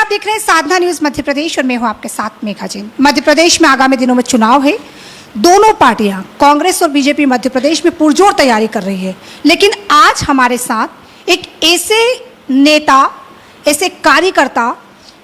आप देख रहे हैं साधना न्यूज मध्य प्रदेश और मैं हूं आपके साथ मेघा जैन। मध्य प्रदेश में आगामी दिनों में चुनाव है। दोनों पार्टियां कांग्रेस और बीजेपी मध्य प्रदेश में पुरजोर तैयारी कर रही है, लेकिन आज हमारे साथ एक ऐसे नेता, ऐसे कार्यकर्ता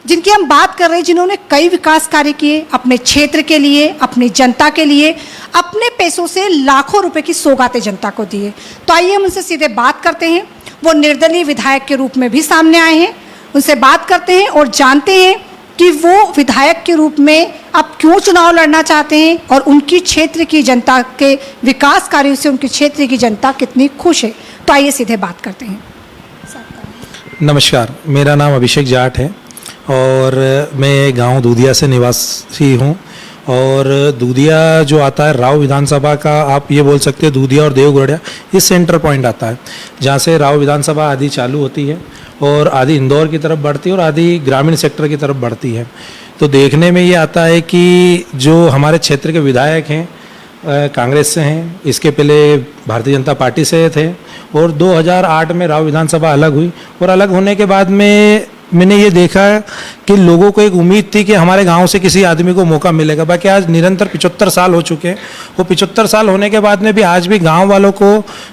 जिनकी हम बात कर रहे हैं, जिन्होंने कई विकास कार्य किए अपने क्षेत्र के लिए, अपनी जनता के लिए, अपने पैसों से लाखों रुपए की सौगातें जनता को दिए। तो आइए हम उनसे सीधे बात करते हैं। वो निर्दलीय विधायक के रूप में भी सामने आए हैं, उनसे बात करते हैं और जानते हैं कि वो विधायक के रूप में अब क्यों चुनाव लड़ना चाहते हैं और उनकी क्षेत्र की जनता के विकास कार्यों से उनके क्षेत्र की जनता कितनी खुश है। तो आइए सीधे बात करते हैं। नमस्कार, मेरा नाम अभिषेक जाट है और मैं गांव दूधिया से निवासी हूं। और दूधिया जो आता है राव विधानसभा का, आप ये बोल सकते हैं दूधिया और देवगढ़िया इस सेंटर पॉइंट आता है, जहां से राव विधानसभा आधी चालू होती है और आधी इंदौर की तरफ बढ़ती है और आधी ग्रामीण सेक्टर की तरफ बढ़ती है। तो देखने में ये आता है कि जो हमारे क्षेत्र के विधायक हैं कांग्रेस से हैं, इसके पहले भारतीय जनता पार्टी से थे और 2008 में राव विधानसभा अलग हुई और अलग होने के बाद में मैंने ये देखा कि लोगों को एक उम्मीद थी कि हमारे गांव से किसी आदमी को मौका मिलेगा। बाकी आज निरंतर 75 साल हो चुके हैं। वो 75 साल होने के बाद में भी आज भी गांव वालों को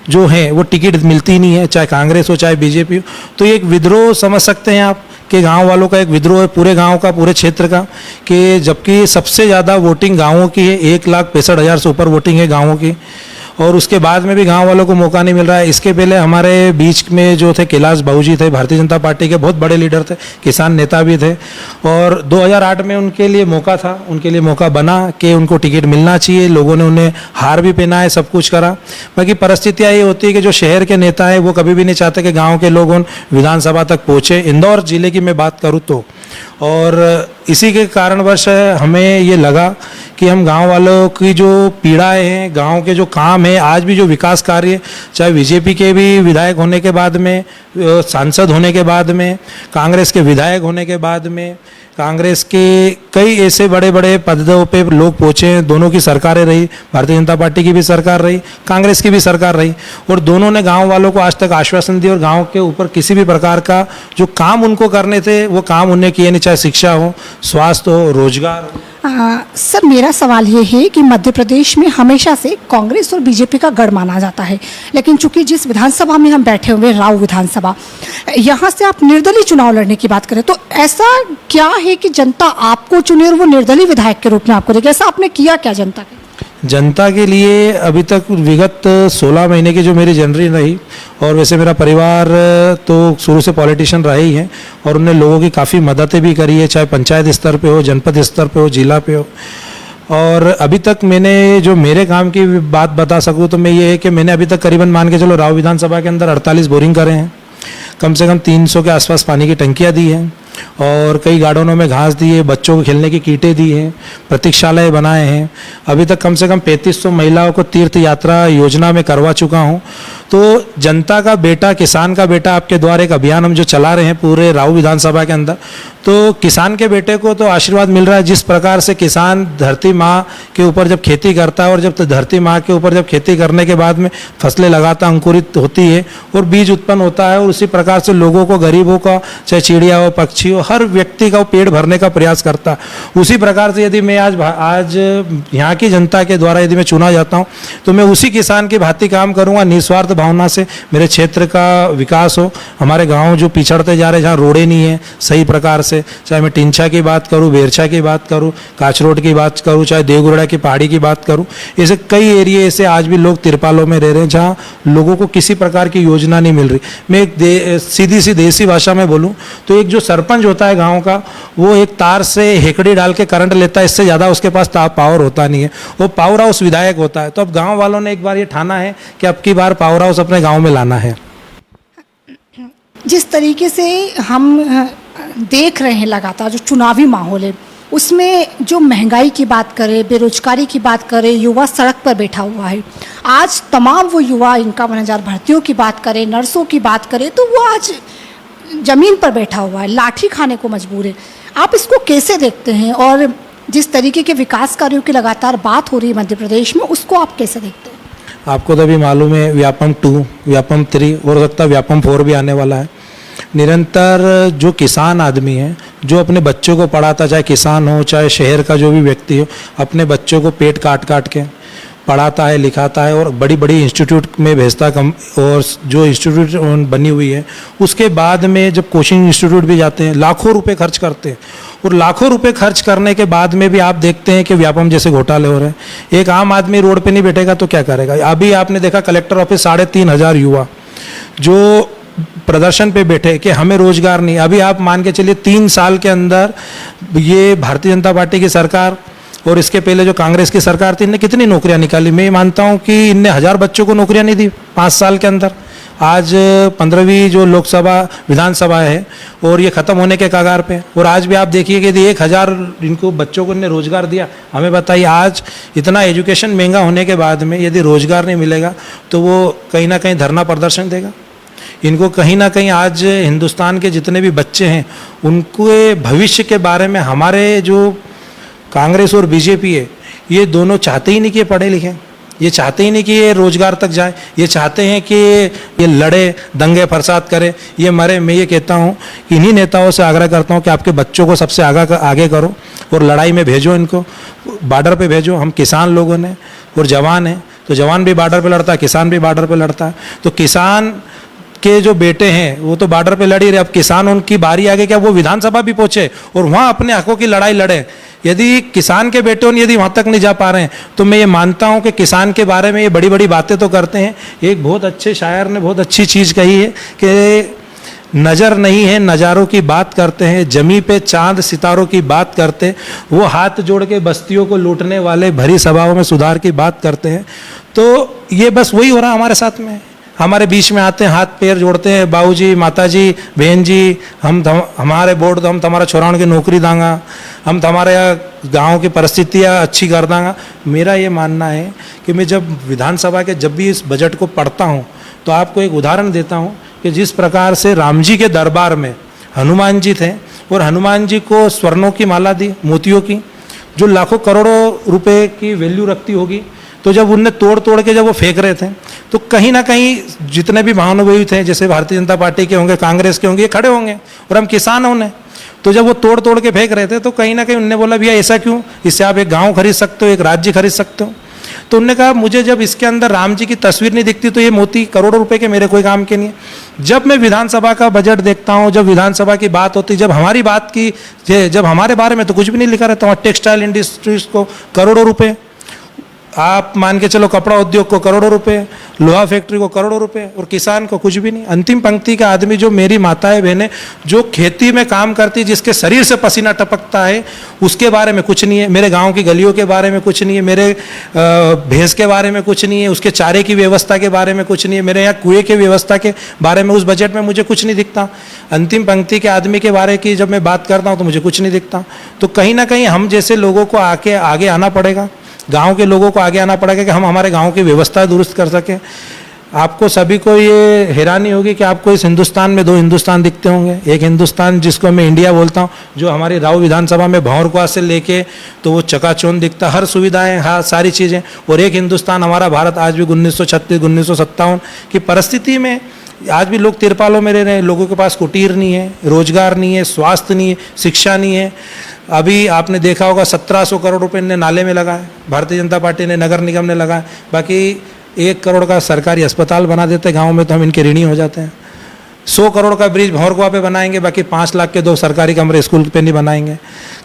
जो है वो टिकट मिलती नहीं है, चाहे कांग्रेस हो चाहे बीजेपी हो। तो ये एक विद्रोह समझ सकते हैं आप कि गांव वालों का एक विद्रोह है पूरे गांव का, पूरे क्षेत्र का, कि जबकि सबसे ज़्यादा वोटिंग गाँवों की है। 1,65,000 से ऊपर वोटिंग है गाँवों की और उसके बाद में भी गांव वालों को मौका नहीं मिल रहा है। इसके पहले हमारे बीच में जो थे कैलाश बाबूजी थे, भारतीय जनता पार्टी के बहुत बड़े लीडर थे, किसान नेता भी थे और 2008 में उनके लिए मौका था, उनके लिए मौका बना कि उनको टिकट मिलना चाहिए। लोगों ने उन्हें हार भी पहनाए, सब कुछ करा। बाकी परिस्थितियाँ ये होती है कि जो शहर के नेता है वो कभी भी नहीं चाहते कि गाँव के लोग उन विधानसभा तक पहुँचे। इंदौर जिले की मैं बात करूँ तो, और इसी के कारणवश हमें ये लगा कि हम गांव वालों की जो पीड़ाएं हैं, गांव के जो काम है, आज भी जो विकास कार्य, चाहे बीजेपी के भी विधायक होने के बाद में, सांसद होने के बाद में, कांग्रेस के विधायक होने के बाद में, कांग्रेस के कई ऐसे बड़े बड़े पदों पे लोग पहुँचे हैं। दोनों की सरकारें रही, भारतीय जनता पार्टी की भी सरकार रही, कांग्रेस की भी सरकार रही और दोनों ने गांव वालों को आज तक आश्वासन दिया और गांव के ऊपर किसी भी प्रकार का जो काम उनको करने थे वो काम उन्हें किए नहीं, चाहे शिक्षा हो, स्वास्थ्य हो, रोजगार हो। सर, मेरा सवाल ये है कि मध्य प्रदेश में हमेशा से कांग्रेस और बीजेपी का गढ़ माना जाता है, लेकिन चूंकि जिस विधानसभा में हम बैठे हुए राव विधानसभा, यहाँ से आप निर्दलीय चुनाव लड़ने की बात करें तो ऐसा क्या है कि जनता आपको चुने और वो निर्दलीय विधायक के रूप में आपको देखे? ऐसा आपने किया क्या जनता के? जनता के लिए अभी तक विगत 16 महीने की जो मेरी जर्नी रही, और वैसे मेरा परिवार तो शुरू से पॉलिटिशियन रहा ही है और उन्होंने लोगों की काफ़ी मददें भी करी है, चाहे पंचायत स्तर पे हो, जनपद स्तर पे हो, जिला पे हो। और अभी तक मैंने जो मेरे काम की बात बता सकूँ तो मैं ये है कि मैंने अभी तक करीबन मान के चलो राव विधानसभा के अंदर 48 बोरिंग करे हैं, कम से कम 300 के आसपास पानी की टंकियाँ दी हैं और कई गार्डनों में घास दी है, बच्चों को खेलने की कीटें दी हैं, प्रतीक्षालय बनाए हैं। अभी तक कम से कम 3500 महिलाओं को तीर्थ यात्रा योजना में करवा चुका हूं। तो जनता का बेटा, किसान का बेटा आपके द्वारा एक अभियान हम जो चला रहे हैं पूरे राव विधानसभा के अंदर, तो किसान के बेटे को तो आशीर्वाद मिल रहा है। जिस प्रकार से किसान धरती माँ के ऊपर जब खेती करता है और जब धरती माँ के ऊपर जब खेती करने के बाद में फसलें लगाता, अंकुरित होती है और बीज उत्पन्न होता है, और उसी प्रकार से लोगों को, गरीबों का, चाहे चिड़िया हो, पक्षी हो, हर व्यक्ति का पेट भरने का प्रयास करता है। उसी प्रकार से यदि मैं आज यहाँ की जनता के द्वारा यदि मैं चुना जाता हूँ तो मैं उसी किसान की भांति काम करूँगा, निस्वार्थ भावना से मेरे क्षेत्र का विकास हो। हमारे गाँव जो पिछड़ते जा रहे हैं, जहाँ रोडें नहीं है सही प्रकार से, चाहे मैं टिंछा की बात करूँ, बेरछा की बात करूँ, काचरोड की बात करूँ, चाहे देवगुड़ा की पहाड़ी की बात करूँ, ऐसे कई एरिए ऐसे आज भी लोग तिरपालों में रह रहे हैं जहाँ लोगों को किसी प्रकार की योजना नहीं मिल रही। मैं एक सीधी सी देसी भाषा में बोलूँ तो एक जो सरपंच होता है गांव का, वो एक तार से हेकड़ी डाल के करंट लेता है, इससे ज़्यादा उसके पास पावर होता नहीं है। वो पावर हाउस विधायक होता है। तो अब गांव वालों ने एक बार ये ठाना है कि अब की बार पावर हाउस अपने गांव में लाना है। जिस तरीके से हम देख रहे हैं लगातार जो चुनावी माहौल है, उसमें जो महंगाई की बात करें, बेरोजगारी की बात करें, युवा सड़क पर बैठा हुआ है। आज तमाम वो युवा, इनका 51,000 भर्तियों की बात करें, नर्सों की बात करें, तो वो आज जमीन पर बैठा हुआ है, लाठी खाने को मजबूर है। आप इसको कैसे देखते हैं? और जिस तरीके के विकास कार्यों की लगातार बात हो रही है मध्य प्रदेश में, उसको आप कैसे देखते हैं? आपको तो अभी मालूम है व्यापम 2, व्यापम 3 और हो सकता है व्यापम 4 भी आने वाला है। निरंतर जो किसान आदमी है, जो अपने बच्चों को पढ़ाता, चाहे किसान हो चाहे शहर का जो भी व्यक्ति हो, अपने बच्चों को पेट काट काट के पढ़ाता है, लिखाता है और बड़ी बड़ी इंस्टीट्यूट में भेजता है। और जो इंस्टीट्यूट बनी हुई है उसके बाद में जब कोचिंग इंस्टीट्यूट भी जाते हैं, लाखों रुपए खर्च करते हैं। और लाखों रुपए खर्च करने के बाद में भी आप देखते हैं कि व्यापम जैसे घोटाले हो रहे हैं। एक आम आदमी रोड पे नहीं बैठेगा तो क्या करेगा? अभी आपने देखा कलेक्टर ऑफिस 3,500 युवा जो प्रदर्शन पे बैठे कि हमें रोजगार नहीं। अभी आप मान के चलिए 3 साल के अंदर ये भारतीय जनता पार्टी की सरकार और इसके पहले जो कांग्रेस की सरकार थी, इनने कितनी नौकरियां निकाली? मैं मानता हूं कि इनने 1000 बच्चों को नौकरियां नहीं दी 5 साल के अंदर। आज 15वीं जो लोकसभा विधानसभा है और ये ख़त्म होने के कगार पे, और आज भी आप देखिए कि यदि 1000 इनको बच्चों को इनने रोज़गार दिया। हमें बताइए, आज इतना एजुकेशन महंगा होने के बाद में यदि रोज़गार नहीं मिलेगा तो वो कहीं ना कहीं धरना प्रदर्शन देगा। इनको कहीं ना कहीं आज हिंदुस्तान के जितने भी बच्चे हैं उनके भविष्य के बारे में हमारे जो कांग्रेस और बीजेपी है, ये दोनों चाहते ही नहीं कि ये पढ़े लिखें, ये चाहते ही नहीं कि ये रोजगार तक जाए, ये चाहते हैं कि ये लड़े, दंगे फसाद करे, ये मरे। मैं ये कहता हूँ कि इन्हीं नेताओं से आग्रह करता हूँ कि आपके बच्चों को सबसे आगे करो और लड़ाई में भेजो, इनको बॉर्डर पे भेजो। हम किसान लोगों ने और जवान हैं, तो जवान भी बॉर्डर पे लड़ता है, किसान भी बॉर्डर पे लड़ता है। तो किसान के जो बेटे हैं वो तो बॉर्डर पे लड़ ही रहे, अब किसान उनकी बारी आगे क्या वो विधानसभा भी पहुंचे और वहाँ अपने हकों की लड़ाई लड़े। यदि किसान के बेटे यदि वहाँ तक नहीं जा पा रहे हैं तो मैं ये मानता हूँ कि किसान के बारे में ये बड़ी बड़ी बातें तो करते हैं। एक बहुत अच्छे शायर ने बहुत अच्छी चीज़ कही है कि नज़र नहीं है नज़ारों की बात करते हैं, जमी पे चांद सितारों की बात करते, वो हाथ जोड़ के बस्तियों को लूटने वाले भरी सभाओं में सुधार की बात करते हैं। तो ये बस वही हो रहा है हमारे साथ में। हमारे बीच में आते हैं, हाथ पैर जोड़ते हैं, बाबूजी, माताजी, बहन जी, हमारे बोर्ड तो हम तुम्हारा छोराओं की नौकरी दांगा, हम तुम्हारे गांव की परिस्थितियाँ अच्छी कर दांगा। मेरा ये मानना है कि मैं जब विधानसभा के जब भी इस बजट को पढ़ता हूँ तो आपको एक उदाहरण देता हूँ कि जिस प्रकार से राम जी के दरबार में हनुमान जी थे और हनुमान जी को स्वर्णों की माला दी, मोतियों की, जो लाखों करोड़ों रुपए की वैल्यू रखती होगी। तो जब उनने तोड़ तोड़ के जब वो फेंक रहे थे तो कहीं ना कहीं जितने भी महानुभावी थे, जैसे भारतीय जनता पार्टी के होंगे, कांग्रेस के होंगे, ये खड़े होंगे और हम किसान होने। तो जब वो तोड़ तोड़ के फेंक रहे थे तो कहीं ना कहीं उनने बोला भैया ऐसा क्यों, इससे आप एक गांव खरीद सकते हो, एक राज्य खरीद सकते हो। तो उन्होंने कहा मुझे जब इसके अंदर राम जी की तस्वीर नहीं दिखती तो ये मोती करोड़ों रुपए के मेरे कोई काम के नहीं है। जब मैं विधानसभा का बजट देखता हूँ, जब विधानसभा की बात होती, जब हमारी बात की, जब हमारे बारे में तो कुछ भी नहीं लिखा रहता। वहाँ टेक्सटाइल इंडस्ट्रीज को करोड़ों रुपए, आप मान के चलो कपड़ा उद्योग को करोड़ों रुपए, लोहा फैक्ट्री को करोड़ों रुपए, और किसान को कुछ भी नहीं। अंतिम पंक्ति का आदमी जो मेरी माताएं बहनें जो खेती में काम करती, जिसके शरीर से पसीना टपकता है, उसके बारे में कुछ नहीं है। मेरे गांव की गलियों के बारे में कुछ नहीं है, मेरे भैंस के बारे में कुछ नहीं है, उसके चारे की व्यवस्था के बारे में कुछ नहीं है, मेरे यहाँ कुएं की व्यवस्था के बारे में उस बजट में मुझे कुछ नहीं दिखता। अंतिम पंक्ति के आदमी के बारे की जब मैं बात करता हूँ तो मुझे कुछ नहीं दिखता। तो कहीं ना कहीं हम जैसे लोगों को आगे आना पड़ेगा, गांव के लोगों को आगे आना पड़ेगा कि हम हमारे गांव की व्यवस्था दुरुस्त कर सकें। आपको सभी को ये हैरानी होगी कि आपको इस हिंदुस्तान में 2 हिंदुस्तान दिखते होंगे। एक हिंदुस्तान जिसको मैं इंडिया बोलता हूँ, जो हमारी राव विधानसभा में भंवरकुआ से लेके तो वो चकाचौंध दिखता, हर सुविधाएं, हाँ सारी चीज़ें। और एक हिंदुस्तान हमारा भारत आज भी 1936 1957 की परिस्थिति में आज भी लोग तिरपालों में रह रहे हैं। लोगों के पास कुटीर नहीं है, रोजगार नहीं है, स्वास्थ्य नहीं है, शिक्षा नहीं है। अभी आपने देखा होगा 1700 करोड़ रुपए ने नाले में लगाए, भारतीय जनता पार्टी ने, नगर निगम ने लगाए। बाकी 1 करोड़ का सरकारी अस्पताल बना देते गांव में तो हम इनके ऋणी हो जाते हैं। 100 करोड़ का ब्रिज भंवरकुआ पे बनाएंगे, बाकी 5 लाख के 2 सरकारी कमरे स्कूल पे नहीं बनाएंगे।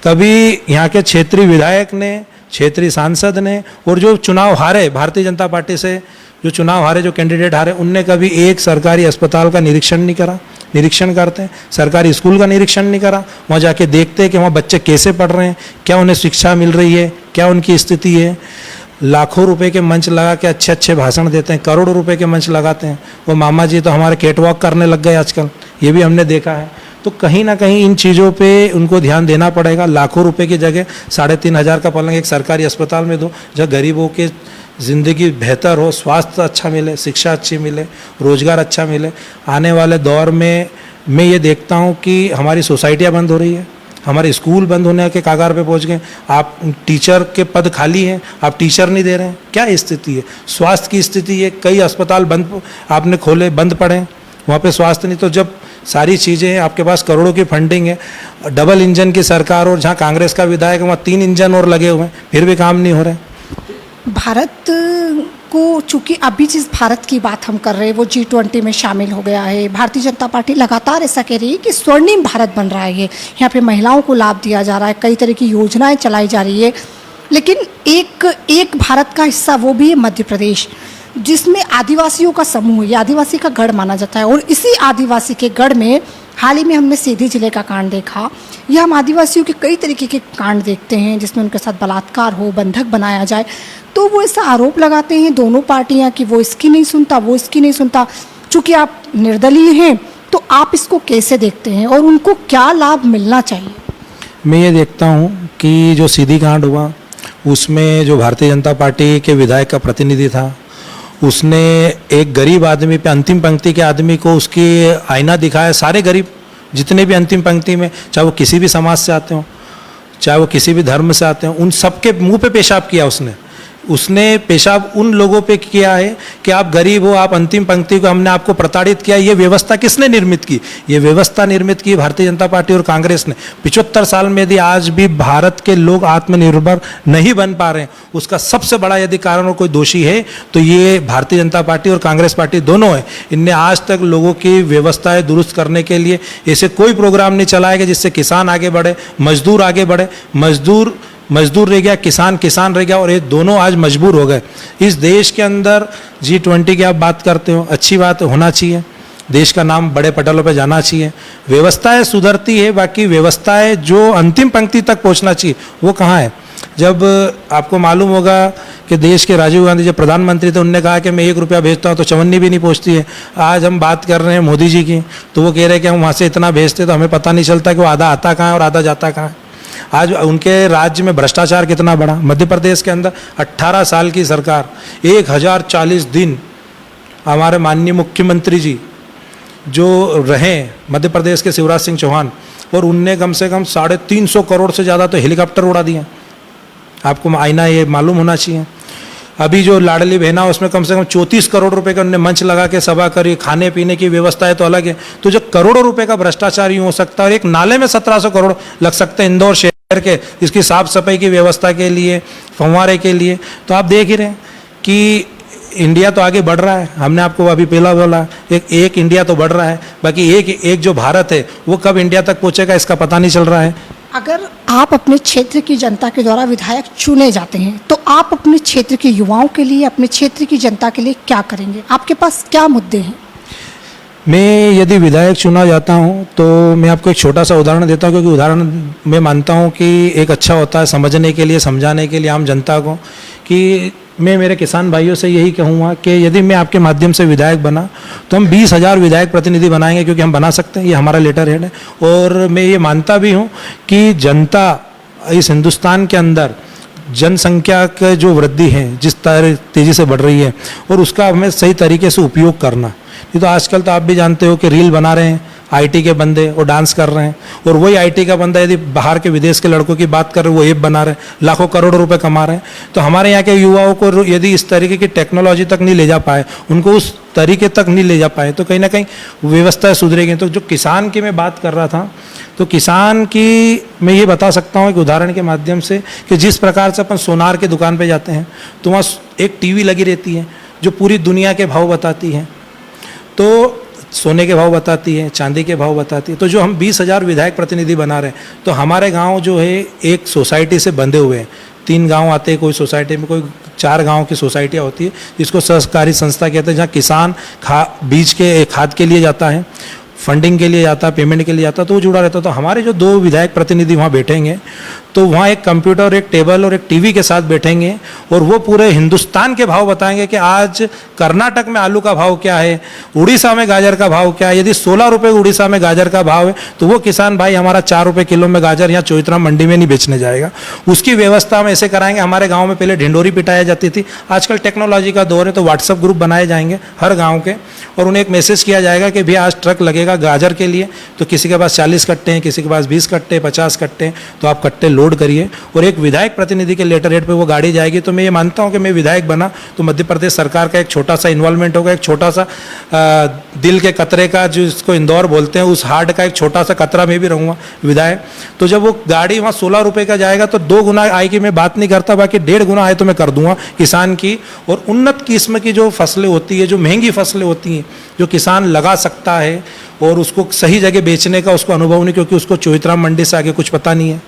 कभी यहाँ के क्षेत्रीय विधायक ने, क्षेत्रीय सांसद ने, और जो चुनाव हारे भारतीय जनता पार्टी से, जो चुनाव हारे, जो कैंडिडेट हारे, उनने कभी एक सरकारी अस्पताल का निरीक्षण नहीं करा। निरीक्षण करते हैं, सरकारी स्कूल का निरीक्षण नहीं करा, वहाँ जाके देखते हैं कि वहाँ बच्चे कैसे पढ़ रहे हैं, क्या उन्हें शिक्षा मिल रही है, क्या उनकी स्थिति है। लाखों रुपए के मंच लगा के अच्छे अच्छे भाषण देते हैं, करोड़ों रुपए के मंच लगाते हैं। वो मामा जी तो हमारे कैटवॉक करने लग गए आजकल, ये भी हमने देखा है। तो कहीं ना कहीं इन चीज़ों पे उनको ध्यान देना पड़ेगा। लाखों रुपए की जगह 3500 का पलंग एक सरकारी अस्पताल में दो, जहाँ गरीबों के ज़िंदगी बेहतर हो, स्वास्थ्य अच्छा मिले, शिक्षा अच्छी मिले, रोज़गार अच्छा मिले। आने वाले दौर में मैं ये देखता हूँ कि हमारी सोसाइटियाँ बंद हो रही है, हमारे स्कूल बंद होने के कगार पे पहुँच गए। आप टीचर के पद खाली हैं, आप टीचर नहीं दे रहे हैं, क्या स्थिति है? स्वास्थ्य की स्थिति है, कई अस्पताल बंद आपने खोले, बंद पड़े, वहाँ पे स्वास्थ्य नहीं। तो जब सारी चीज़ें हैं, आपके पास करोड़ों की फंडिंग है, डबल इंजन की सरकार, और जहाँ कांग्रेस का विधायक है वहाँ 3 इंजन और लगे हुए हैं, फिर भी काम नहीं हो रहा है। भारत को चूंकि अभी जिस भारत की बात हम कर रहे हैं वो G20 में शामिल हो गया है। भारतीय जनता पार्टी लगातार ऐसा कह रही है कि स्वर्णिम भारत बन रहा है ये, यहाँ पे महिलाओं को लाभ दिया जा रहा है, कई तरह की योजनाएं चलाई जा रही है। लेकिन एक भारत का हिस्सा वो भी है मध्य प्रदेश, जिसमें आदिवासियों का समूह है, ये आदिवासी का गढ़ माना जाता है। और इसी आदिवासी के गढ़ में हाल ही में हमने सीधी जिले का कांड देखा। यह हम आदिवासियों के कई तरीके के कांड देखते हैं जिसमें उनके साथ बलात्कार हो, बंधक बनाया जाए, तो वो ऐसा आरोप लगाते हैं दोनों पार्टियां कि वो इसकी नहीं सुनता, वो इसकी नहीं सुनता। चूँकि आप निर्दलीय हैं तो आप इसको कैसे देखते हैं और उनको क्या लाभ मिलना चाहिए? मैं ये देखता हूँ कि जो सीधी कांड हुआ उसमें जो भारतीय जनता पार्टी के विधायक का प्रतिनिधि था, उसने एक गरीब आदमी पे, अंतिम पंक्ति के आदमी को उसकी आईना दिखाया। सारे गरीब जितने भी अंतिम पंक्ति में, चाहे वो किसी भी समाज से आते हों, चाहे वो किसी भी धर्म से आते हों, उन सबके मुंह पे पेशाब किया उसने पेशाब उन लोगों पे किया है कि आप गरीब हो, आप अंतिम पंक्ति को, हमने आपको प्रताड़ित किया। ये व्यवस्था किसने निर्मित की? ये व्यवस्था निर्मित की भारतीय जनता पार्टी और कांग्रेस ने। 75 साल में यदि आज भी भारत के लोग आत्मनिर्भर नहीं बन पा रहे हैं, उसका सबसे बड़ा यदि कारण और कोई दोषी है तो ये भारतीय जनता पार्टी और कांग्रेस पार्टी दोनों है। इनने आज तक लोगों की व्यवस्थाएं दुरुस्त करने के लिए ऐसे कोई प्रोग्राम नहीं चलाया कि जिससे किसान आगे बढ़े, मजदूर आगे बढ़े। मजदूर रह गया, किसान रह गया, और ये दोनों आज मजबूर हो गए। इस देश के अंदर G20 की आप बात करते हो, अच्छी बात होना चाहिए, देश का नाम बड़े पटलों पे जाना चाहिए, व्यवस्थाएं सुधरती है, बाकी व्यवस्थाएं जो अंतिम पंक्ति तक पहुंचना चाहिए वो कहाँ है? जब आपको मालूम होगा कि देश के राजीव गांधी जब प्रधानमंत्री थे, उनने कहा कि मैं 1 रुपया भेजता हूँ तो चवन्नी भी नहीं पहुँचती है। आज हम बात कर रहे हैं मोदी जी की, तो वो कह रहे हैं कि हम वहाँ से इतना भेजते तो हमें पता नहीं चलता कि वो आधा आता कहाँ है और आधा जाता कहाँ है। आज उनके राज्य में भ्रष्टाचार कितना बढ़ा। मध्य प्रदेश के अंदर 18 साल की सरकार, 1040 दिन हमारे माननीय मुख्यमंत्री जी जो रहे मध्य प्रदेश के शिवराज सिंह चौहान, और उनने कम से कम 350 करोड़ से ज़्यादा तो हेलीकॉप्टर उड़ा दिए। आपको आईना ये मालूम होना चाहिए। अभी जो लाडली बहना उसमें कम से कम 34 करोड़ रुपए का उन्होंने मंच लगा के सभा करी, खाने पीने की व्यवस्था है तो अलग है। तो जो करोड़ों रुपए का भ्रष्टाचार यूँ हो सकता है, और एक नाले में 1700 करोड़ लग सकते हैं इंदौर शहर के, इसकी साफ सफाई की व्यवस्था के लिए, फंवारे के लिए। तो आप देख ही रहे हैं कि इंडिया तो आगे बढ़ रहा है। हमने आपको अभी पहला बोला, एक इंडिया तो बढ़ रहा है, बाकी एक जो भारत है वो कब इंडिया तक पहुंचेगा इसका पता नहीं चल रहा है। अगर आप अपने क्षेत्र की जनता के द्वारा विधायक चुने जाते हैं तो आप अपने क्षेत्र के युवाओं के लिए, अपने क्षेत्र की जनता के लिए क्या करेंगे? आपके पास क्या मुद्दे हैं? मैं यदि विधायक चुना जाता हूं तो मैं आपको एक छोटा सा उदाहरण देता हूं, क्योंकि उदाहरण मैं मानता हूं कि एक अच्छा होता है समझने के लिए, समझाने के लिए आम जनता को। कि मैं मेरे किसान भाइयों से यही कहूँगा कि यदि मैं आपके माध्यम से विधायक बना तो हम 20,000 विधायक प्रतिनिधि बनाएंगे, क्योंकि हम बना सकते हैं, ये हमारा लेटर हेड है। और मैं ये मानता भी हूँ कि जनता इस हिंदुस्तान के अंदर जनसंख्या का जो वृद्धि है जिस तेज़ी से बढ़ रही है, और उसका हमें सही तरीके से उपयोग करना। नहीं तो आजकल तो आप भी जानते हो कि रील बना रहे हैं आईटी के बंदे और डांस कर रहे हैं, और वही आईटी का बंदा यदि बाहर के विदेश के लड़कों की बात कर रहे हैं, वो ऐप बना रहे हैं, लाखों करोड़ों रुपए कमा रहे हैं। तो हमारे यहाँ के युवाओं को यदि इस तरीके की टेक्नोलॉजी तक नहीं ले जा पाए, उनको उस तरीके तक नहीं ले जा पाए, तो कहीं ना कहीं व्यवस्था सुधरेगी। तो जो किसान की मैं बात कर रहा था, तो किसान की मैं ये बता सकता हूँ एक उदाहरण के माध्यम से कि जिस प्रकार से अपन सोनार के दुकान पे जाते हैं तो वहाँ एक टीवी लगी रहती है जो पूरी दुनिया के भाव बताती है, तो सोने के भाव बताती है, चांदी के भाव बताती है। तो जो हम 20,000 विधायक प्रतिनिधि बना रहे हैं, तो हमारे गांव जो है एक सोसाइटी से बंधे हुए हैं। 3 गांव आते हैं कोई सोसाइटी में, कोई 4 गांव की सोसाइटियाँ होती है जिसको सहकारी संस्था कहते हैं, जहाँ किसान बीज के खाद के लिए जाता है, फंडिंग के लिए जाता है, पेमेंट के लिए जाता है, तो वो जुड़ा रहता है। तो हमारे जो 2 विधायक प्रतिनिधि वहाँ बैठेंगे तो वहाँ एक कंप्यूटर, एक टेबल और एक टीवी के साथ बैठेंगे, और वो पूरे हिंदुस्तान के भाव बताएंगे कि आज कर्नाटक में आलू का भाव क्या है, उड़ीसा में गाजर का भाव क्या है। यदि 16 रुपये उड़ीसा में गाजर का भाव है तो वो किसान भाई हमारा 4 रुपये किलो में गाजर यहाँ चौइथरा मंडी में नहीं बेचने जाएगा। उसकी व्यवस्था हम ऐसे कराएंगे। हमारे गाँव में पहले ढिंडोरी पिटाया जाती थी, आजकल टेक्नोलॉजी का दौर है, तो व्हाट्सअप ग्रुप बनाए जाएंगे हर गाँव के, और उन्हें एक मैसेज किया जाएगा कि भैया आज ट्रक लगेगा गाजर के लिए, तो किसी के पास 40 कट्टे हैं, किसी के पास 20 कट्टे, 50 कट्टे हैं, तो आप कट्टे लोड लोड करिए और एक विधायक प्रतिनिधि के लेटर हेड पे वो गाड़ी जाएगी। तो मैं ये मानता हूँ कि मैं विधायक बना तो मध्य प्रदेश सरकार का एक छोटा सा इन्वॉल्वमेंट होगा, एक छोटा सा दिल के कतरे का, जो इसको इंदौर बोलते हैं, उस हार्ट का एक छोटा सा कतरा मैं भी रहूँगा विधायक। तो जब वो गाड़ी वहाँ 16 रुपये का जाएगा तो 2 गुना आय की मैं बात नहीं करता, बाकी 1.5 गुना आय तो मैं कर दूंगा किसान की। और उन्नत किस्म की जो फसलें होती है, जो महंगी फसलें होती हैं, जो किसान लगा सकता है और उसको सही जगह बेचने का उसको अनुभव नहीं, क्योंकि उसको चोइथराम मंडी से आगे कुछ पता नहीं है।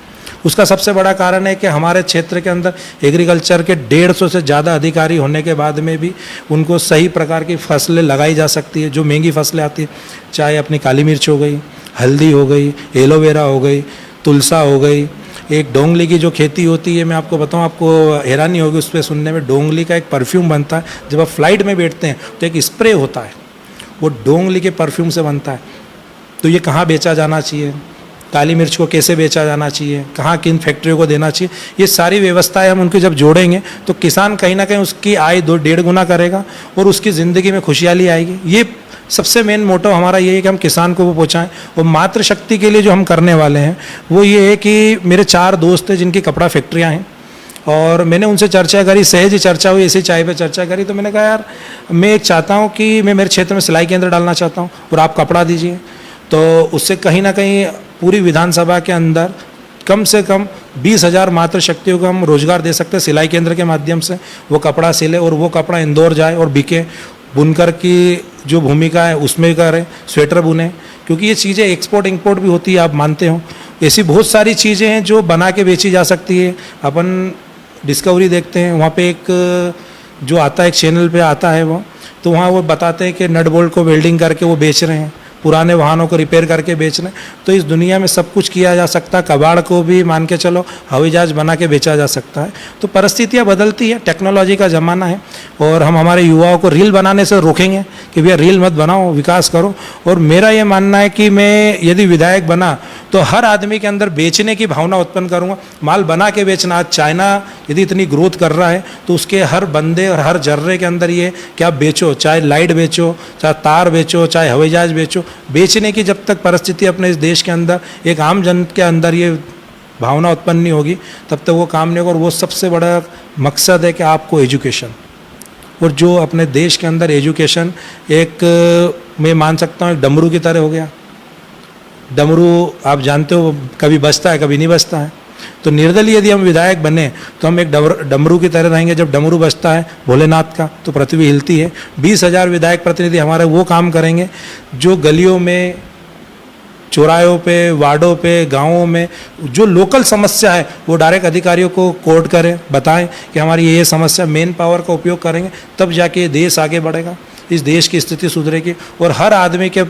उसका सबसे बड़ा कारण है कि हमारे क्षेत्र के अंदर एग्रीकल्चर के 150 से ज़्यादा अधिकारी होने के बाद में भी उनको सही प्रकार की फसलें लगाई जा सकती है। जो महंगी फसलें आती हैं, चाहे अपनी काली मिर्च हो गई, हल्दी हो गई, एलोवेरा हो गई, तुलसा हो गई, एक डोंगली की जो खेती होती है, मैं आपको बताऊं, आपको हैरानी होगी उस पर सुनने में, डोंगली का एक परफ्यूम बनता है। जब आप फ्लाइट में बैठते हैं तो एक स्प्रे होता है, वो डोंगली के परफ्यूम से बनता है। तो ये कहाँ बेचा जाना चाहिए, काली मिर्च को कैसे बेचा जाना चाहिए, कहाँ किन फैक्ट्रियों को देना चाहिए, ये सारी व्यवस्थाएं हम उनकी जब जोड़ेंगे तो किसान कहीं ना कहीं उसकी आय 2-1.5 गुना करेगा और उसकी ज़िंदगी में खुशहाली आएगी। ये सबसे मेन मोटो हमारा ये है कि हम किसान को वो पहुँचाएँ। और मातृशक्ति के लिए जो हम करने वाले हैं वो ये है कि मेरे 4 दोस्त हैं जिनकी कपड़ा फैक्ट्रियाँ हैं, और मैंने उनसे चर्चा करी, सहज ही चर्चा हुई, ऐसी चाय पे चर्चा करी। तो मैंने कहा यार मैं एक चाहता हूँ कि मैं मेरे क्षेत्र में सिलाई केंद्र डालना चाहता हूँ और आप कपड़ा दीजिए। तो उससे कहीं ना कहीं पूरी विधानसभा के अंदर कम से कम 20,000 मातृशक्तियों को हम रोजगार दे सकते हैं सिलाई केंद्र के माध्यम से। वो कपड़ा सिले और वो कपड़ा इंदौर जाए और बिके। बुनकर की जो भूमिका है उसमें करें, स्वेटर बुने, क्योंकि ये चीज़ें एक्सपोर्ट इंपोर्ट भी होती है, आप मानते हो। ऐसी बहुत सारी चीज़ें हैं जो बना के बेची जा सकती है। अपन डिस्कवरी देखते हैं, वहाँ पे एक जो आता है, एक चैनल पे आता है वो, तो वहाँ वो बताते हैं कि नट बोल्ट को वेल्डिंग करके वो बेच रहे हैं, पुराने वाहनों को रिपेयर करके बेच रहे हैं। तो इस दुनिया में सब कुछ किया जा सकता है। कबाड़ को भी मान के चलो हवाई जहाज बना के बेचा जा सकता है। तो परिस्थितियाँ बदलती है, टेक्नोलॉजी का ज़माना है, और हम हमारे युवाओं को रील बनाने से रोकेंगे कि भैया रील मत बनाओ, विकास करो। और मेरा ये मानना है कि मैं यदि विधायक बना तो हर आदमी के अंदर बेचने की भावना उत्पन्न करूँगा, माल बना के बेचना। आज चाइना यदि इतनी ग्रोथ कर रहा है तो उसके हर बंदे और हर जर्रे के अंदर ये कि आप बेचो, चाहे लाइट बेचो, चाहे तार बेचो, चाहे हवाई जहाज बेचो। बेचने की जब तक परिस्थिति अपने इस देश के अंदर, एक आम जन के अंदर ये भावना उत्पन्न नहीं होगी, तब तक वो काम नहीं होगा। और वो सबसे बड़ा मकसद है कि आपको एजुकेशन, और जो अपने देश के अंदर एजुकेशन एक मैं मान सकता हूँ एक डमरू की तरह हो गया। डमरू आप जानते हो कभी बजता है, कभी नहीं बजता है। तो निर्दलीय यदि हम विधायक बने तो हम एक डमरू की तरह रहेंगे। जब डमरू बजता है भोलेनाथ का तो पृथ्वी हिलती है। 20,000 विधायक प्रतिनिधि हमारे वो काम करेंगे जो गलियों में, चौराहों पे, वार्डों पे, गांवों में जो लोकल समस्या है वो डायरेक्ट अधिकारियों को कोर्ट करें, बताएं कि हमारी ये समस्या। मेन पावर का उपयोग करेंगे तब जाके ये देश आगे बढ़ेगा, इस देश की स्थिति सुधरेगी। और हर आदमी के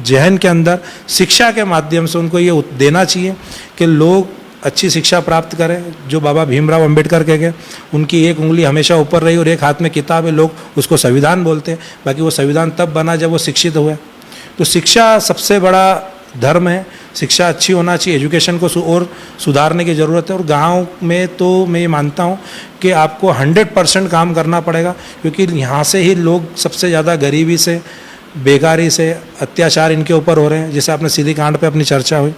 जहन के अंदर शिक्षा के माध्यम से उनको ये देना चाहिए कि लोग अच्छी शिक्षा प्राप्त करें। जो बाबा भीमराव अंबेडकर कह गए, उनकी एक उंगली हमेशा ऊपर रही और एक हाथ में किताब है। लोग उसको संविधान बोलते हैं, बाकी वो संविधान तब बना जब वो शिक्षित हुए। तो शिक्षा सबसे बड़ा धर्म है, शिक्षा अच्छी होना चाहिए। एजुकेशन को और सुधारने की ज़रूरत है। और गांव में तो मैं ये मानता हूँ कि आपको 100% काम करना पड़ेगा, क्योंकि यहाँ से ही लोग सबसे ज़्यादा गरीबी से, बेकारी से, अत्याचार इनके ऊपर हो रहे हैं। जैसे आपने सीधी कांड पे अपनी चर्चा हुई,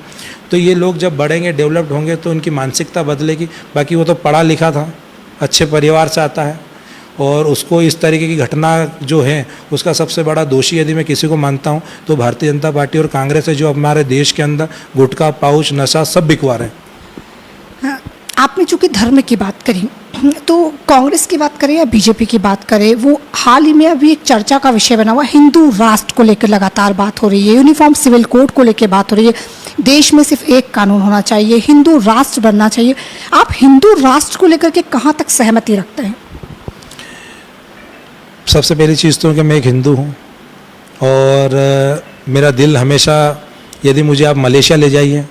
तो ये लोग जब बढ़ेंगे, डेवलप्ड होंगे तो उनकी मानसिकता बदलेगी। बाकी वो तो पढ़ा लिखा था, अच्छे परिवार से आता है, और उसको इस तरीके की घटना जो है उसका सबसे बड़ा दोषी यदि मैं किसी को मानता हूँ तो भारतीय जनता पार्टी और कांग्रेस है, जो हमारे देश के अंदर गुटखा, पाउच, नशा सब बिकवा रहे हैं। आपने चूंकि धर्म की बात करी, तो कांग्रेस की बात करें या बीजेपी की बात करें, वो हाल ही में अभी एक चर्चा का विषय बना हुआ, हिंदू राष्ट्र को लेकर लगातार बात हो रही है, यूनिफॉर्म सिविल कोड को लेकर बात हो रही है, देश में सिर्फ एक कानून होना चाहिए, हिंदू राष्ट्र बनना चाहिए। आप हिंदू राष्ट्र को लेकर के कहाँ तक सहमति रखते हैं? सबसे पहली चीज़ तो कि मैं एक हिंदू हूँ, और मेरा दिल हमेशा, यदि मुझे आप मलेशिया ले जाइए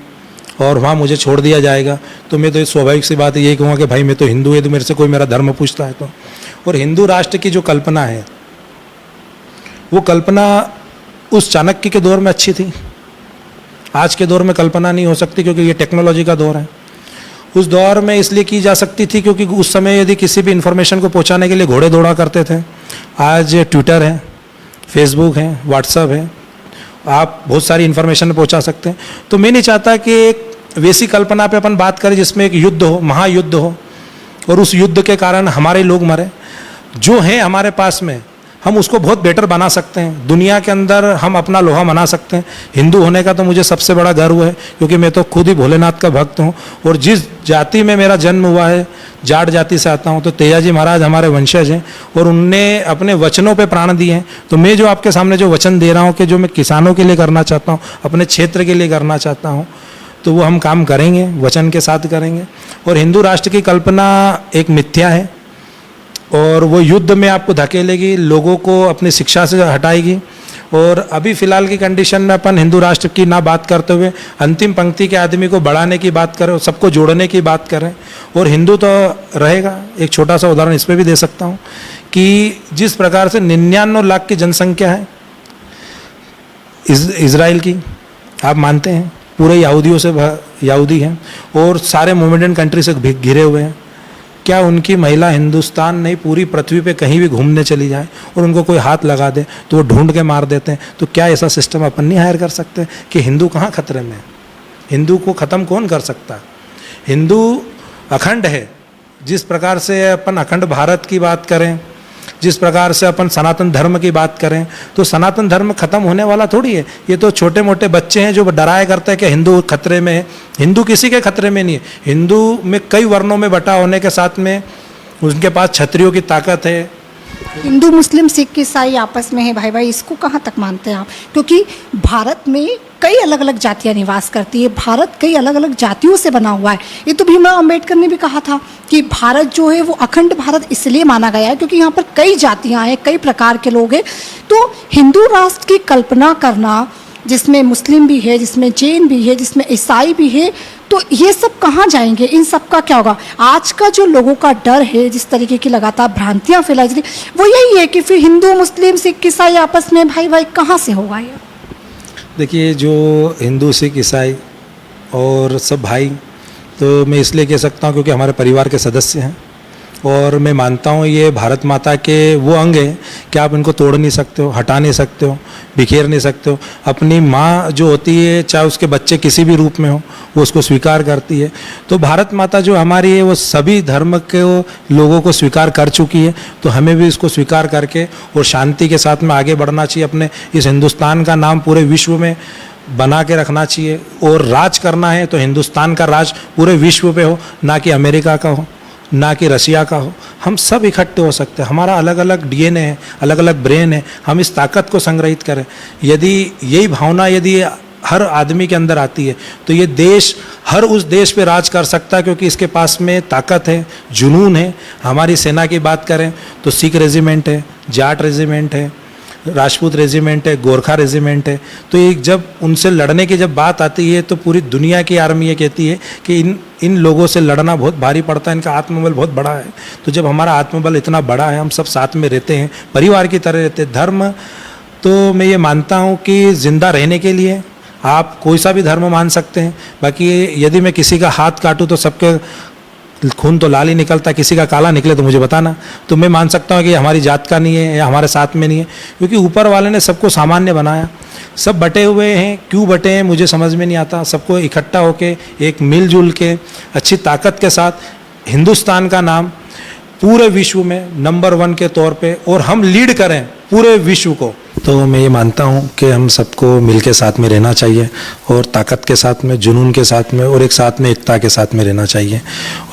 और वहाँ मुझे छोड़ दिया जाएगा तो मैं तो स्वाभाविक सी बात यही कहूँगा कि भाई मैं तो हिंदू है, तो मेरे से कोई मेरा धर्म पूछता है तो। और हिंदू राष्ट्र की जो कल्पना है, वो कल्पना उस चाणक्य के दौर में अच्छी थी। आज के दौर में कल्पना नहीं हो सकती, क्योंकि ये टेक्नोलॉजी का दौर है। उस दौर में इसलिए की जा सकती थी क्योंकि उस समय यदि किसी भी इन्फॉर्मेशन को पहुंचाने के लिए घोड़े दौड़ा करते थे। आज ट्विटर है, फेसबुक है, व्हाट्सएप है, आप बहुत सारी इन्फॉर्मेशन पहुंचा सकते हैं। तो मैं नहीं चाहता कि एक वैसी कल्पना पे अपन बात करें जिसमें एक युद्ध हो, महायुद्ध हो, और उस युद्ध के कारण हमारे लोग मरे, जो है हमारे पास में हम उसको बहुत बेटर बना सकते हैं। दुनिया के अंदर हम अपना लोहा मना सकते हैं। हिंदू होने का तो मुझे सबसे बड़ा गर्व है, क्योंकि मैं तो खुद ही भोलेनाथ का भक्त हूँ, और जिस जाति में मेरा जन्म हुआ है, जाट जाति से आता हूँ, तो तेजाजी महाराज हमारे वंशज हैं और उनने अपने वचनों पे प्राण दिए हैं। तो मैं जो आपके सामने जो वचन दे रहा हूँ कि जो मैं किसानों के लिए करना चाहता हूँ, अपने क्षेत्र के लिए करना चाहता हूँ, तो वो हम काम करेंगे, वचन के साथ करेंगे। और हिंदू राष्ट्र की कल्पना एक मिथ्या है, और वो युद्ध में आपको धकेलेगी, लोगों को अपनी शिक्षा से हटाएगी। और अभी फ़िलहाल की कंडीशन में अपन हिंदू राष्ट्र की ना बात करते हुए अंतिम पंक्ति के आदमी को बढ़ाने की बात करें, सबको जोड़ने की बात करें, और हिंदू तो रहेगा। एक छोटा सा उदाहरण इस पर भी दे सकता हूँ कि जिस प्रकार से 99 लाख की जनसंख्या है इज़राइल की, आप मानते हैं पूरे यहूदियों से यहूदी हैं, और सारे मोमेडन कंट्री से घिरे हुए हैं। क्या उनकी महिला हिंदुस्तान नहीं पूरी पृथ्वी पे कहीं भी घूमने चली जाए और उनको कोई हाथ लगा दे तो वो ढूंढ के मार देते हैं? तो क्या ऐसा सिस्टम अपन नहीं हायर कर सकते कि हिंदू कहाँ खतरे में है? हिंदू को ख़त्म कौन कर सकता है? हिंदू अखंड है। जिस प्रकार से अपन अखंड भारत की बात करें, जिस प्रकार से अपन सनातन धर्म की बात करें, तो सनातन धर्म खत्म होने वाला थोड़ी है। ये तो छोटे मोटे बच्चे हैं जो डराया करते हैं कि हिंदू खतरे में है। हिंदू किसी के खतरे में नहीं है। हिंदू में कई वर्णों में बटा होने के साथ में उनके पास क्षत्रियों की ताकत है। हिंदू मुस्लिम सिख ईसाई आपस में है भाई भाई, इसको कहाँ तक मानते हैं आप? क्योंकि भारत में कई अलग अलग जातियाँ निवास करती है, भारत कई अलग अलग जातियों से बना हुआ है। ये तो भीमराव अंबेडकर ने भी कहा था कि भारत जो है वो अखंड भारत इसलिए माना गया है क्योंकि यहाँ पर कई जातियाँ हैं, कई प्रकार के लोग हैं। तो हिंदू राष्ट्र की कल्पना करना जिसमें मुस्लिम भी है, जिसमें जैन भी है, जिसमें ईसाई भी है, तो ये सब कहाँ जाएंगे? इन सब का क्या होगा? आज का जो लोगों का डर है, जिस तरीके की लगातार भ्रांतियाँ फैलाई जा रही, वो यही है कि फिर हिंदू मुस्लिम सिख ईसाई आपस में भाई भाई कहाँ से होगा ये? देखिए, जो हिंदू सिख ईसाई और सब भाई, तो मैं इसलिए कह सकता हूँ क्योंकि हमारे परिवार के सदस्य हैं, और मैं मानता हूँ ये भारत माता के वो अंग हैं कि आप इनको तोड़ नहीं सकते हो, हटा नहीं सकते हो, बिखेर नहीं सकते हो। अपनी माँ जो होती है, चाहे उसके बच्चे किसी भी रूप में हो, वो उसको स्वीकार करती है। तो भारत माता जो हमारी है वो सभी धर्म के लोगों को स्वीकार कर चुकी है। तो हमें भी इसको स्वीकार करके और शांति के साथ में आगे बढ़ना चाहिए। अपने इस हिंदुस्तान का नाम पूरे विश्व में बना के रखना चाहिए, और राज करना है तो हिंदुस्तान का राज पूरे विश्व पे हो, ना कि अमेरिका का हो, ना कि रशिया का हो। हम सब इकट्ठे हो सकते हैं। हमारा अलग अलग डीएनए है, अलग अलग ब्रेन है। हम इस ताकत को संग्रहित करें। यदि यही भावना यदि हर आदमी के अंदर आती है तो ये देश हर उस देश पे राज कर सकता है, क्योंकि इसके पास में ताकत है, जुनून है। हमारी सेना की बात करें तो सिख रेजिमेंट है, जाट रेजिमेंट है, राजपूत रेजिमेंट है, गोरखा रेजिमेंट है। तो ये जब उनसे लड़ने की जब बात आती है तो पूरी दुनिया की आर्मी ये कहती है कि इन लोगों से लड़ना बहुत भारी पड़ता है, इनका आत्मबल बहुत बड़ा है। तो जब हमारा आत्मबल इतना बड़ा है, हम सब साथ में रहते हैं, परिवार की तरह रहते हैं। धर्म तो मैं ये मानता हूँ कि ज़िंदा रहने के लिए आप कोई सा भी धर्म मान सकते हैं। बाकी यदि मैं किसी का हाथ काटूँ तो सबके खून तो लाल ही निकलता है, किसी का काला निकले तो मुझे बताना। तो मैं मान सकता हूँ कि हमारी जात का नहीं है या हमारे साथ में नहीं है, क्योंकि ऊपर वाले ने सबको सामान्य बनाया। सब बटे हुए हैं, क्यों बटे हैं मुझे समझ में नहीं आता। सबको इकट्ठा होके एक मिलजुल के अच्छी ताकत के साथ हिंदुस्तान का नाम पूरे विश्व में नंबर 1 के तौर पे, और हम लीड करें पूरे विश्व को। तो मैं ये मानता हूँ कि हम सबको मिल के साथ में रहना चाहिए, और ताकत के साथ में, जुनून के साथ में, और एक साथ में एकता के साथ में रहना चाहिए।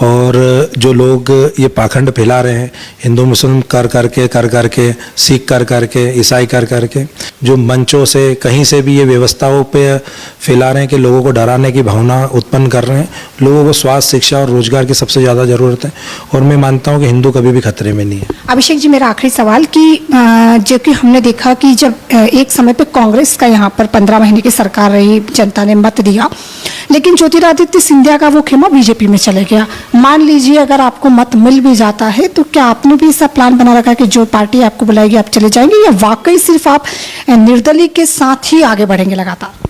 और जो लोग ये पाखंड फैला रहे हैं, हिंदू मुस्लिम कर करके, सिख कर करके, ईसाई कर करके, जो मंचों से कहीं से भी ये व्यवस्थाओं पे फैला रहे हैं कि लोगों को डराने की भावना उत्पन्न कर रहे हैं। लोगों को स्वास्थ्य, शिक्षा और रोजगार की सबसे ज़्यादा ज़रूरत है, और मैं मानता हूँ कि हिंदू कभी भी खतरे में नहीं है। अभिषेक जी, मेरा आखिरी सवाल कि जो कि हमने देखा कि जब एक समय पे कांग्रेस का यहाँ पर 15 महीने की सरकार रही, जनता ने मत दिया, लेकिन ज्योतिरादित्य सिंधिया का वो खेमा बीजेपी में चले गया। मान लीजिए अगर आपको मत मिल भी जाता है तो क्या आपने भी ऐसा प्लान बना रखा है कि जो पार्टी आपको बुलाएगी आप चले जाएंगे, या वाकई सिर्फ आप निर्दलीय के साथ ही आगे बढ़ेंगे लगातार?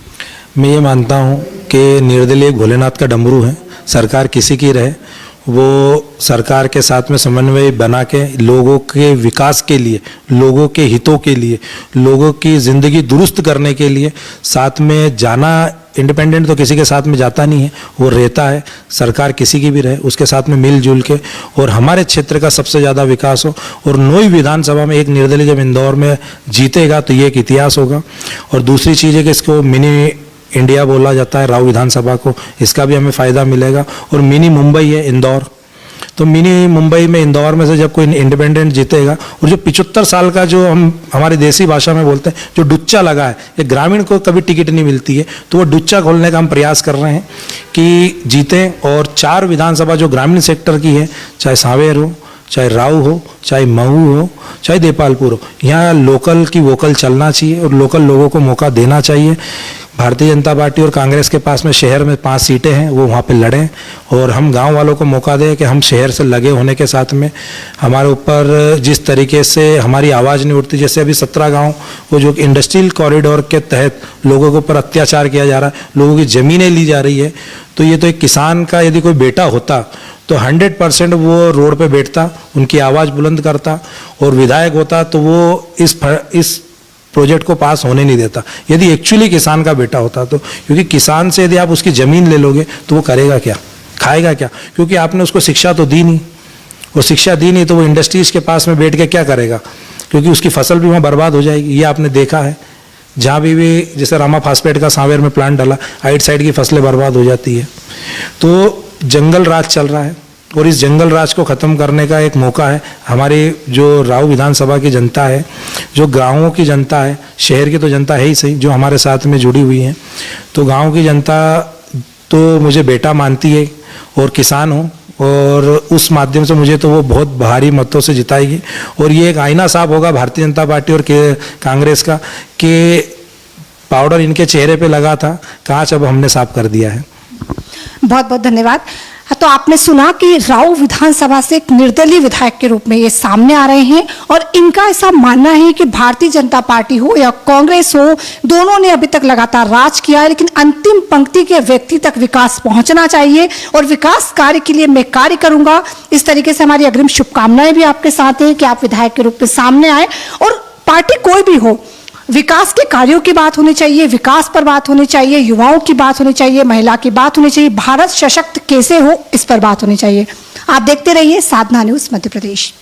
मैं ये मानता हूँ कि निर्दलीय भोलेनाथ का डमरू है, सरकार किसी की रहे, वो सरकार के साथ में समन्वय बना के लोगों के विकास के लिए, लोगों के हितों के लिए, लोगों की ज़िंदगी दुरुस्त करने के लिए साथ में जाना। इंडिपेंडेंट तो किसी के साथ में जाता नहीं है, वो रहता है, सरकार किसी की भी रहे उसके साथ में मिलजुल के, और हमारे क्षेत्र का सबसे ज़्यादा विकास हो। और नोई विधानसभा में एक निर्दलीय जब इंदौर में जीतेगा तो ये एक इतिहास होगा। और दूसरी चीज़ है कि इसको मिनी इंडिया बोला जाता है राव विधानसभा को, इसका भी हमें फ़ायदा मिलेगा। और मिनी मुंबई है इंदौर, तो मिनी मुंबई में इंदौर में से जब कोई इंडिपेंडेंट जीतेगा, और जो 75 साल का जो हम हमारी देसी भाषा में बोलते हैं जो डुच्चा लगा है, ये ग्रामीण को कभी टिकट नहीं मिलती है, तो वो डुच्चा खोलने का हम प्रयास कर रहे हैं कि जीतें। और 4 विधानसभा जो ग्रामीण सेक्टर की है, चाहे सांवेर हो, चाहे राव हो, चाहे मऊ हो, चाहे देपालपुर हो, यहाँ लोकल की वोकल चलना चाहिए और लोकल लोगों को मौका देना चाहिए। भारतीय जनता पार्टी और कांग्रेस के पास में शहर में 5 सीटें हैं, वो वहाँ पे लड़ें और हम गांव वालों को मौका दें कि हम शहर से लगे होने के साथ में हमारे ऊपर जिस तरीके से हमारी आवाज़ नहीं उठती, जैसे अभी 17 गांव वो जो इंडस्ट्रियल कॉरिडोर के तहत लोगों के ऊपर अत्याचार किया जा रहा है, लोगों की ज़मीनें ली जा रही है, तो ये तो एक किसान का यदि कोई बेटा होता तो 100% वो रोड पे बैठता, उनकी आवाज़ बुलंद करता, और विधायक होता तो वो इस प्रोजेक्ट को पास होने नहीं देता यदि एक्चुअली किसान का बेटा होता तो। क्योंकि किसान से यदि आप उसकी ज़मीन ले लोगे तो वो करेगा क्या, खाएगा क्या, क्योंकि आपने उसको शिक्षा तो दी नहीं, और शिक्षा दी नहीं तो वो इंडस्ट्रीज़ के पास में बैठ के क्या करेगा, क्योंकि उसकी फसल भी वहाँ बर्बाद हो जाएगी। ये आपने देखा है, जहाँ भी जैसे रामा फास्फेट का सांवेर में प्लांट डाला, आइट साइड की फसलें बर्बाद हो जाती है। तो जंगल राज चल रहा है, और इस जंगल राज को ख़त्म करने का एक मौका है। हमारी जो राव विधानसभा की जनता है, जो गाँवों की जनता है, शहर की तो जनता है ही सही जो हमारे साथ में जुड़ी हुई है, तो गाँव की जनता तो मुझे बेटा मानती है और किसान हूँ, और उस माध्यम से मुझे तो वो बहुत भारी मतों से जिताएगी। और ये एक आईना साफ होगा भारतीय जनता पार्टी और कांग्रेस का कि पाउडर इनके चेहरे पे लगा था, कांच अब हमने साफ कर दिया है। बहुत बहुत धन्यवाद। तो आपने सुना कि राव विधानसभा से एक निर्दलीय विधायक के रूप में ये सामने आ रहे हैं, और इनका ऐसा मानना है कि भारतीय जनता पार्टी हो या कांग्रेस हो, दोनों ने अभी तक लगातार राज किया है, लेकिन अंतिम पंक्ति के व्यक्ति तक विकास पहुंचना चाहिए, और विकास कार्य के लिए मैं कार्य करूंगा। इस तरीके से हमारी अग्रिम शुभकामनाएं भी आपके साथ हैं कि आप विधायक के रूप में सामने आए, और पार्टी कोई भी हो, विकास के कार्यों की बात होनी चाहिए, विकास पर बात होनी चाहिए, युवाओं की बात होनी चाहिए, महिला की बात होनी चाहिए, भारत सशक्त कैसे हो इस पर बात होनी चाहिए। आप देखते रहिए साधना न्यूज़ मध्य प्रदेश।